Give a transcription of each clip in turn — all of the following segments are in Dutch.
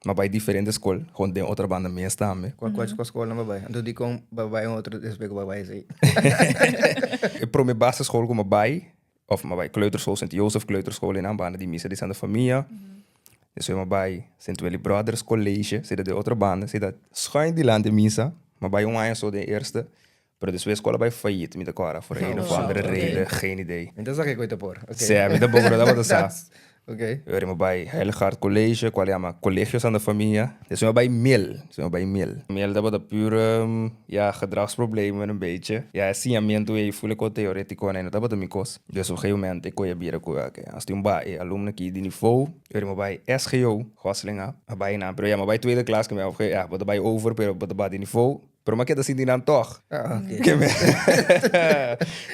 Maar bij diferente school, gewoon de otra banda meer staan me. Qual escola na babai? Então di com babai outro despegue babai sei. Ik pro mijn basisschool kom bij, of maar bij kleuterschool Sint-Jozef kleuterschool in Ambana, die misa die zijn de familie. Dus we maar bij Sint-Willy Brothers College, zitten de otra banda, zit dat schuin die land de misa, maar bij jongen zo de eerste. Maar dus we scholen bij failliet met elkaar voor een of andere reden, geen idee. Então zag ik ooit por. Sim, met de boeren, dat was het. Oké. We waren bij Heiligard College, qual é colleges aan de familie. Dus we bij Mil. Mil, dat was een pure gedragsproblemen een beetje. Ja, ensinamento e voel ik ook theoretico en dat was de mikos. Dus op een gegeven moment, ik kon je bieren koeken. Als die een bij alumni die niveau, we waren bij SGO, Goslinga, bij naam. Maar bij tweede klas kwam ik ja, wat bij over, pero wat bij niveau. Pero maar dat zien die dan toch. Ah, oké.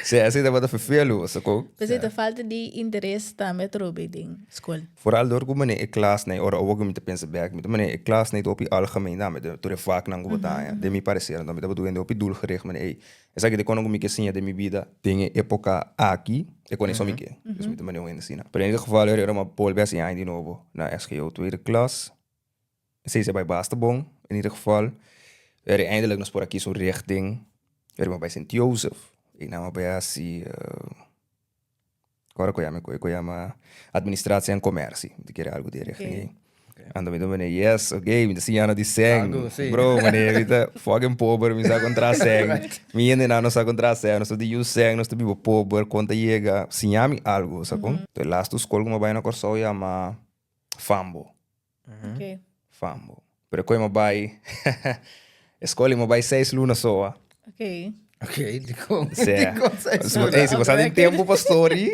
Sim, assim dat vervelend ook. Dus het falta de interesse met robeding school. Vooral door hoe ik klas nee, or ook met de pensen werk met meneer ik klas niet op je algemeen naam met de vaak naar goed aan. De mi parecer dan met dat bedoel op je doel gericht meneer. Ik zeg de kon ook me zien de mi vida dingen epoca aqui. Ik kon niet zo meer. Dus met de meneer in zien. Maar in ieder geval er maar Paul best in die novo naar SGO tweede klas. Ze is bij Basterbong in ieder geval. We eindelijk nog voor zo'n richting. We waren bij Sint-Jozef. Ik nam bij Asi. Koyama administratie en commercie. Moet ik algo die richting. En dan ben ik yes, oké, met de Siana die zeng. Bro, meneer, weet je, fucking pober, me sa contra zeng. Me en nou sa contra zeng, so die you zeng, no bibo pober, conta llega, siami algo, sacon. De laatste school como bij na corso llama Fambo. Oké. Fambo. Pero koyama bij escola mo by 6 lunas só. Oké. Oké, die kon. Se você tem tempo para story,